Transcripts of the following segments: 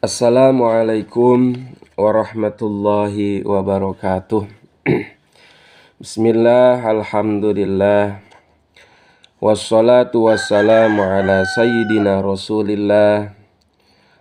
Assalamualaikum warahmatullahi wabarakatuh. Bismillah, alhamdulillah, wassalatu wassalamu ala sayyidina rasulillah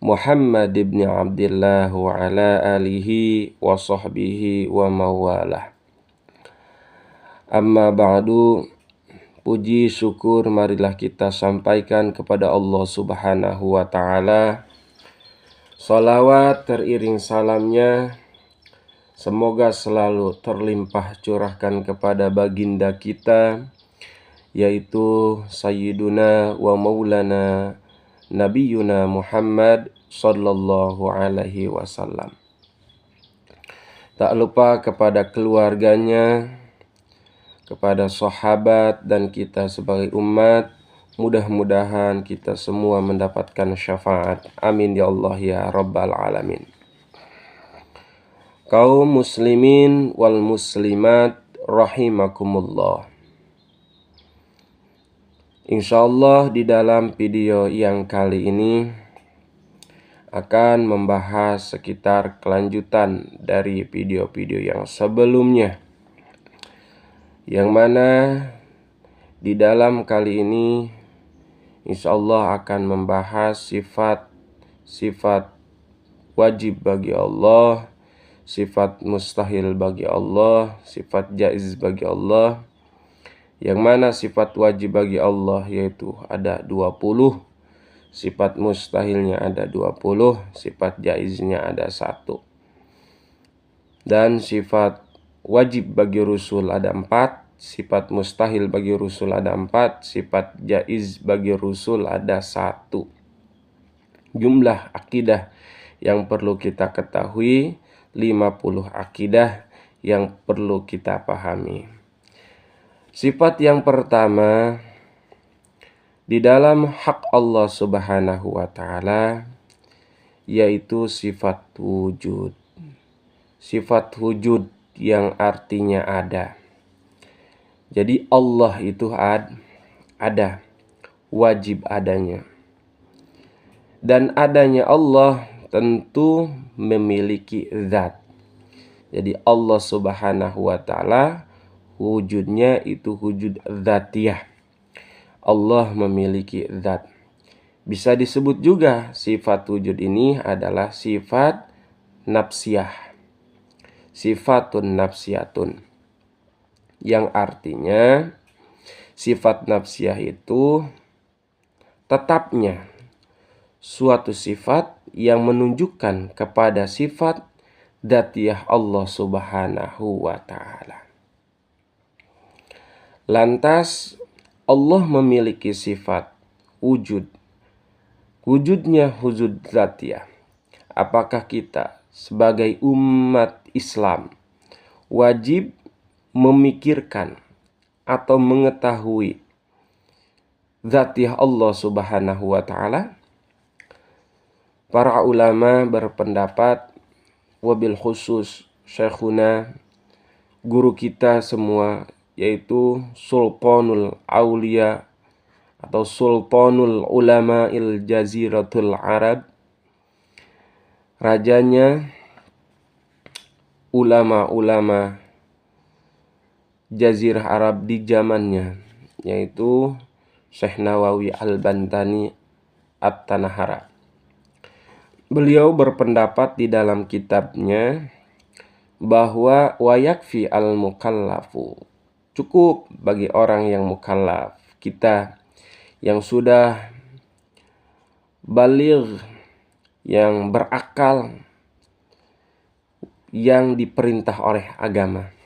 Muhammad ibn Abdillah wa ala alihi wa sahbihi wa mawalah. Amma ba'du, puji syukur marilah kita sampaikan kepada Allah subhanahu wa ta'ala. Salawat teriring salamnya semoga selalu terlimpah curahkan kepada baginda kita, yaitu Sayyiduna wa Maulana Nabiyuna Muhammad sallallahu alaihi wasallam. Tak lupa kepada keluarganya, kepada sahabat dan kita sebagai umat. Mudah-mudahan kita semua mendapatkan syafaat. Amin ya Allah ya Rabbal Alamin. Kaum muslimin wal muslimat rahimakumullah. Insyaallah di dalam video yang kali ini akan membahas sekitar kelanjutan dari video-video yang sebelumnya, yang mana di dalam kali ini insyaallah akan membahas sifat wajib bagi Allah, sifat mustahil bagi Allah, sifat jaiz bagi Allah. Yang mana sifat wajib bagi Allah yaitu ada 20, sifat mustahilnya ada 20, sifat jaiznya ada 1. Dan sifat wajib bagi Rasul ada 4, sifat mustahil bagi Rasul ada 4, sifat jaiz bagi Rasul ada 1. Jumlah akidah yang perlu kita ketahui 50 akidah yang perlu kita pahami. Sifat yang pertama di dalam hak Allah subhanahu wa ta'ala yaitu sifat wujud. Sifat wujud yang artinya ada. Jadi Allah itu ada, wajib adanya. Dan adanya Allah tentu memiliki zat. Jadi Allah subhanahu wa ta'ala wujudnya itu wujud dzatiyah. Allah memiliki zat. Bisa disebut juga sifat wujud ini adalah sifat nafsiyah. Sifatun nafsiyatun. Yang artinya sifat nafsiyah itu tetapnya suatu sifat yang menunjukkan kepada sifat dzatiyah Allah subhanahu wa ta'ala. Lantas Allah memiliki sifat wujud. Wujudnya wujud dzatiyah. Apakah kita sebagai umat Islam wajib memikirkan atau mengetahui dzatiyah Allah subhanahu wa ta'ala? Para ulama berpendapat, wabil khusus syekhuna, guru kita semua, yaitu Sultanul Aulia atau Sultanul Ulama il Jaziratul Arab, rajanya ulama-ulama Jazirah Arab di zamannya, yaitu Syekh Nawawi Al-Bantani At-Tanahara. Beliau berpendapat di dalam kitabnya bahwa wayakfi al-mukallafu, cukup bagi orang yang mukallaf, kita yang sudah baligh, yang berakal, yang diperintah oleh agama.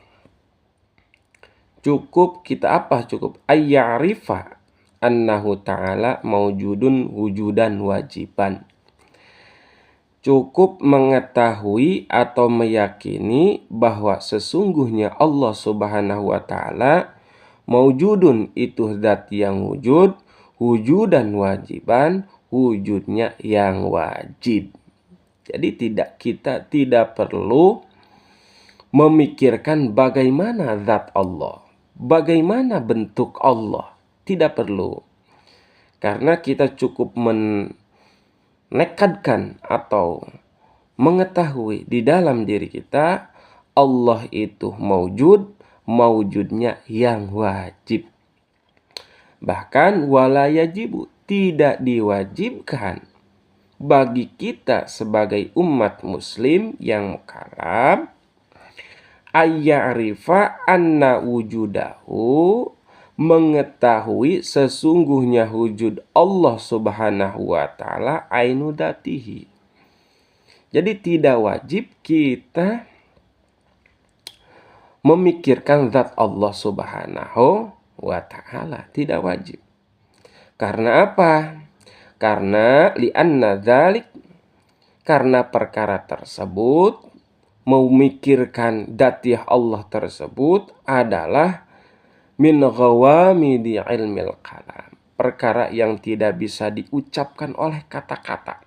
Cukup kita apa? Cukup ayya'rifa annahu ta'ala maujudun wujudan wajiban. Cukup mengetahui atau meyakini bahwa sesungguhnya Allah subhanahu wa ta'ala maujudun itu zat yang wujud, wujudan wajiban, wujudnya yang wajib. Jadi kita tidak perlu memikirkan bagaimana zat Allah, bagaimana bentuk Allah. Tidak perlu. Karena kita cukup menekadkan atau mengetahui di dalam diri kita Allah itu maujud, maujudnya yang wajib. Bahkan wala yajibu, tidak diwajibkan bagi kita sebagai umat muslim yang mukallaf ayya'rifa anna wujudahu, mengetahui sesungguhnya wujud Allah Subhanahu wa taala ainu dzatihi. Jadi tidak wajib kita memikirkan zat Allah Subhanahu wa taala, tidak wajib. Karena apa? Karena li'anna dzalik, karena perkara tersebut, memikirkan dzatiyah Allah tersebut adalah min ghawamidi ilmil kalam, perkara yang tidak bisa diucapkan oleh kata-kata.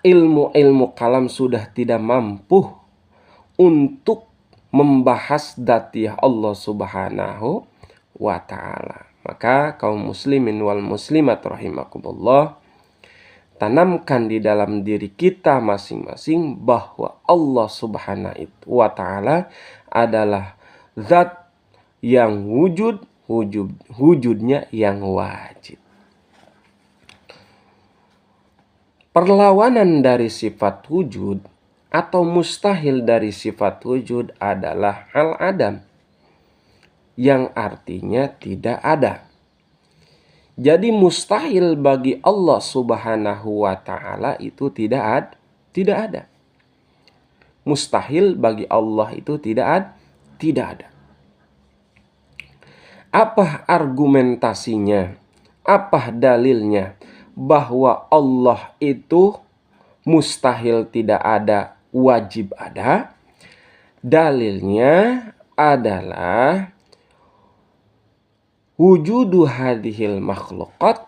Ilmu kalam sudah tidak mampu untuk membahas dzatiyah Allah Subhanahu wa taala. Maka kaum muslimin wal muslimat rahimakumullah, tanamkan di dalam diri kita masing-masing bahwa Allah Subhanahu wa taala adalah zat yang wujudnya yang wajib. Perlawanan dari sifat wujud atau mustahil dari sifat wujud adalah al-adam, yang artinya tidak ada. Jadi mustahil bagi Allah Subhanahu wa taala itu tidak ada. Mustahil bagi Allah itu tidak ada. Apa argumentasinya? Apa dalilnya bahwa Allah itu mustahil tidak ada, wajib ada? Dalilnya adalah wujudu hadhil makhluqat,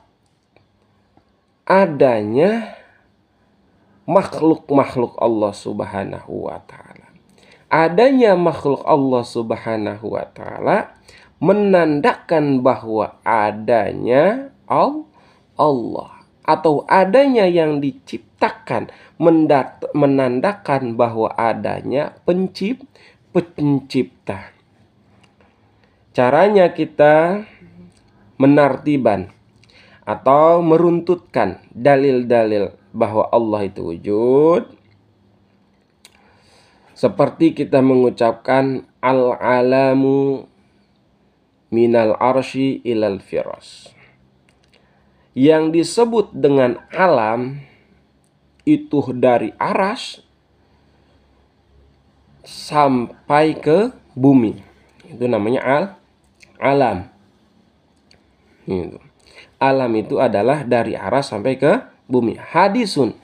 adanya makhluk-makhluk Allah Subhanahu wa taala. Adanya makhluk Allah Subhanahu wa taala menandakan bahwa adanya Allah, atau adanya yang diciptakan menandakan bahwa adanya pencipta. Caranya kita menartiban atau meruntutkan dalil-dalil bahwa Allah itu wujud, seperti kita mengucapkan al-alamu minal arsy ilal firas. Yang disebut dengan alam itu dari aras sampai ke bumi, itu namanya alam. Alam itu adalah dari aras sampai ke bumi. Hadisun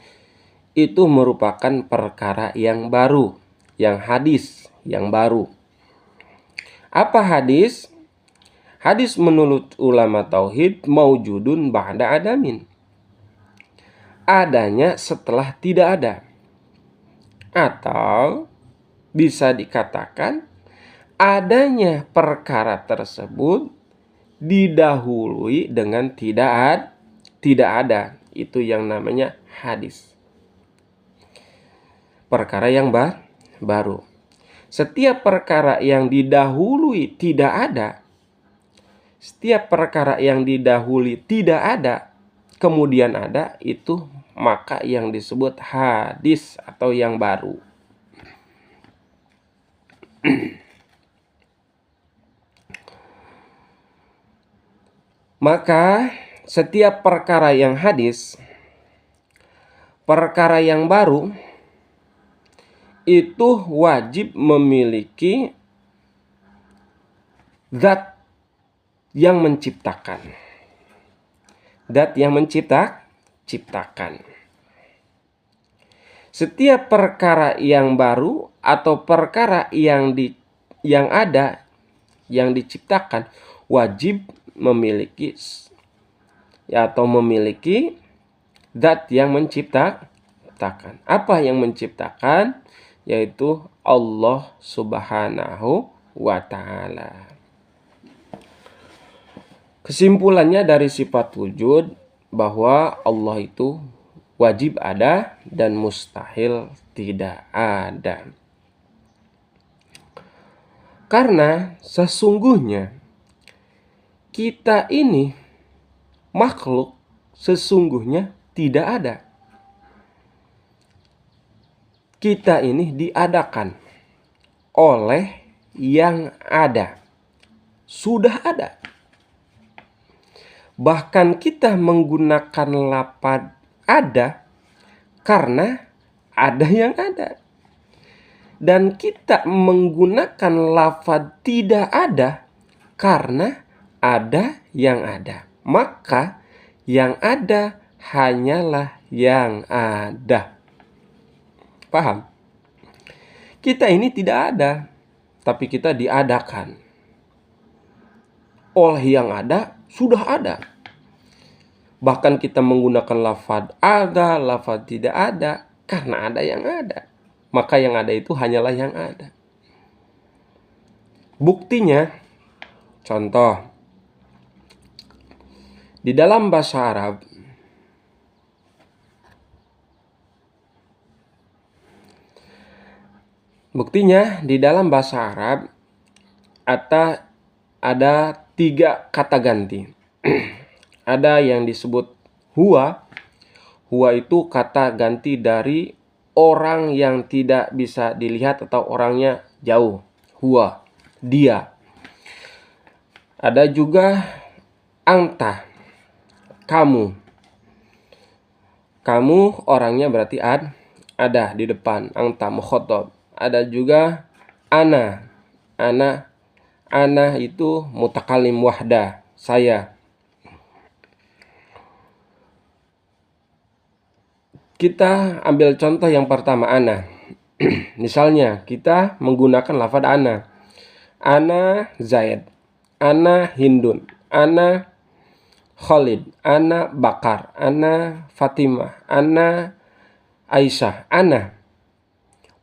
itu merupakan perkara yang baru, yang hadis, yang baru. Apa hadis? Hadis menurut ulama tauhid maujudun ba'da adamin, adanya setelah tidak ada. Atau bisa dikatakan adanya perkara tersebut didahului dengan tidak ada. Itu yang namanya hadis. Perkara yang baru. Setiap perkara yang didahului tidak ada, setiap perkara yang didahului tidak ada, kemudian ada, itu maka yang disebut hadis atau yang baru. Maka setiap perkara yang hadis, perkara yang baru, itu wajib memiliki zat yang menciptakan. Zat yang menciptakan. Setiap perkara yang baru atau perkara yang ada, yang diciptakan, wajib memiliki atau memiliki zat yang menciptakan. Apa yang menciptakan? Yaitu Allah Subhanahu wa ta'ala. Kesimpulannya dari sifat wujud bahwa Allah itu wajib ada dan mustahil tidak ada. Karena sesungguhnya kita ini makhluk sesungguhnya tidak ada. Kita ini diadakan oleh yang ada. Sudah ada. Bahkan kita menggunakan lafaz ada karena ada yang ada. Dan kita menggunakan lafaz tidak ada karena ada yang ada. Maka yang ada hanyalah yang ada. Paham? Kita ini tidak ada, tapi kita diadakan. Oleh yang ada, sudah ada. Bahkan kita menggunakan lafaz ada, lafaz tidak ada, karena ada yang ada. Maka yang ada itu hanyalah yang ada. Buktinya, contoh, di dalam bahasa Arab, ada 3 kata ganti. Ada yang disebut huwa. Huwa itu kata ganti dari orang yang tidak bisa dilihat atau orangnya jauh. Huwa, dia. Ada juga anta, kamu. Kamu orangnya berarti ada di depan. Anta mukhatab. Ada juga ana. Ana itu mutakallim wahda, saya. Kita ambil contoh yang pertama, ana. Misalnya kita menggunakan lafaz ana. Ana Zaid, ana Hindun, ana Khalid, ana Bakar, ana Fatimah, ana Aisyah, ana.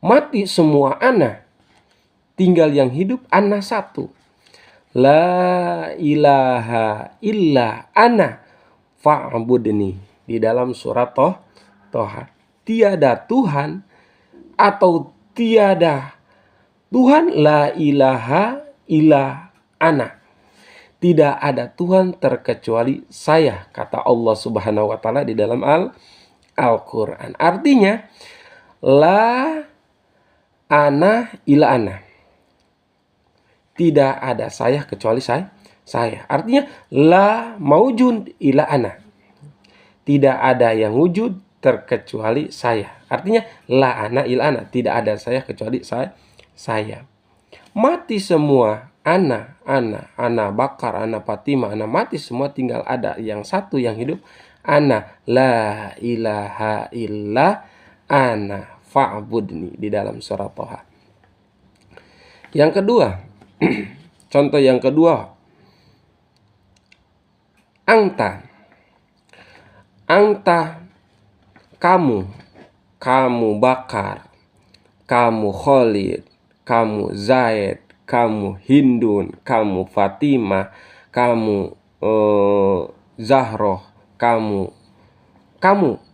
Mati semua ana. Tinggal yang hidup ana satu. La ilaha illa ana fa'budni. Di dalam surat Toha. Tiada Tuhan atau tiada Tuhan, la ilaha illa ana. Tidak ada Tuhan terkecuali saya, kata Allah Subhanahu wa taala di dalam Al-Qur'an. Artinya la ana illa ana. Tidak ada saya kecuali saya. Artinya la maujud illa ana. Tidak ada yang wujud terkecuali saya. Artinya la ana illa ana. Tidak ada saya kecuali saya. Mati semua ana Bakar, ana Fatimah, ana mati semua, tinggal ada yang satu yang hidup. Ana la ilaha illa ana fa'budni di dalam surah Toha. Yang kedua, contoh yang kedua, anta, kamu Bakar, kamu Khalid, kamu Zaid, kamu Hindun, kamu Fatimah, kamu Zahroh, kamu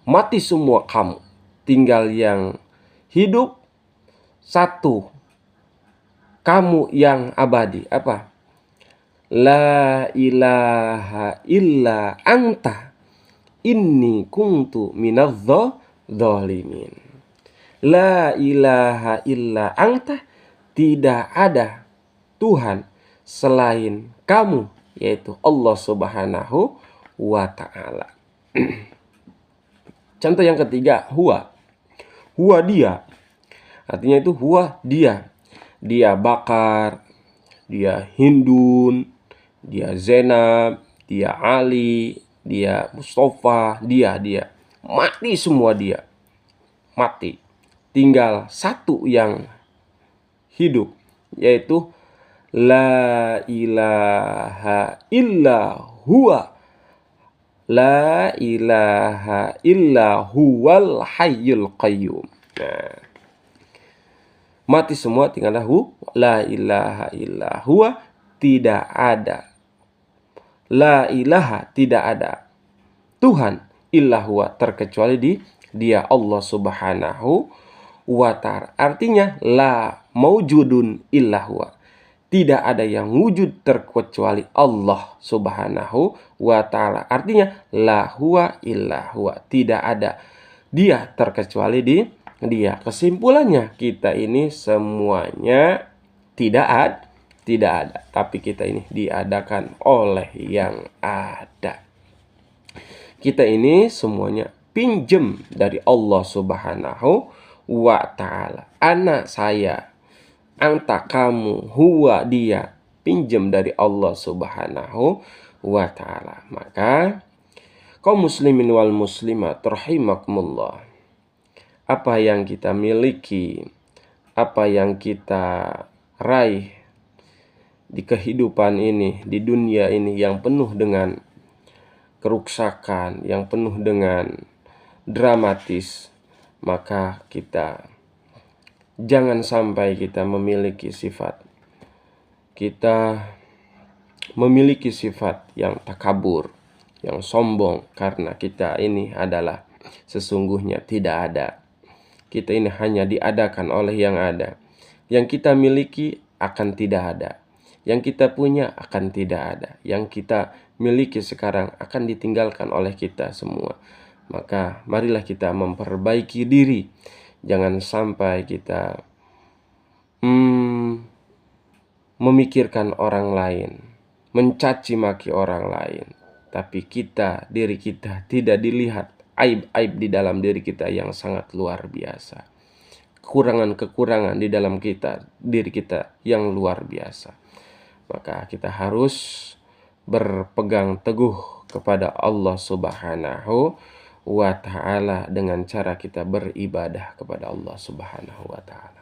mati semua kamu. Tinggal yang hidup satu, kamu yang abadi. Apa? La ilaha illa anta inni kuntu minadz dzalimin. La ilaha illa anta, tidak ada Tuhan selain kamu, yaitu Allah Subhanahu wa ta'ala. Contoh yang ketiga, huwa. Huwa dia. Artinya itu huwa dia. Dia Bakar, dia Hindun, dia Zainab, dia Ali, dia Mustafa, dia. Mati semua dia. Mati. Tinggal satu yang hidup, yaitu la ilaha illa huwa. La ilaha illa huwal hayyul qayyum. Nah, mati semua, tinggal la ilaha illa huwa, tidak ada. La ilaha, tidak ada Tuhan illa huwa, terkecuali dia Allah Subhanahu wa ta'ala. Artinya la maujudun illa huwa, tidak ada yang wujud terkecuali Allah Subhanahu wa ta'ala. Artinya la huwa illa huwa, tidak ada dia terkecuali dia. Kesimpulannya, kita ini semuanya tidak ada, tapi kita ini diadakan oleh yang ada. Kita ini semuanya pinjem dari Allah Subhanahu wa ta'ala. Anak saya, anta kamu, huwa dia, pinjem dari Allah Subhanahu wa ta'ala. Maka kaum muslimin wal muslimat rahimakumullah, apa yang kita miliki, apa yang kita raih di kehidupan ini, di dunia ini yang penuh dengan keruksakan, yang penuh dengan dramatis, maka kita jangan sampai kita memiliki sifat yang takabur, yang sombong, karena kita ini adalah sesungguhnya tidak ada. Kita ini hanya diadakan oleh yang ada. Yang kita miliki akan tidak ada. Yang kita punya akan tidak ada. Yang kita miliki sekarang akan ditinggalkan oleh kita semua. Maka marilah kita memperbaiki diri. Jangan sampai kita memikirkan orang lain, mencaci maki orang lain, tapi diri kita tidak dilihat aib-aib di dalam diri kita yang sangat luar biasa, kekurangan-kekurangan di dalam diri kita yang luar biasa. Maka kita harus berpegang teguh kepada Allah Subhanahu wa ta'ala dengan cara kita beribadah kepada Allah Subhanahu wa ta'ala.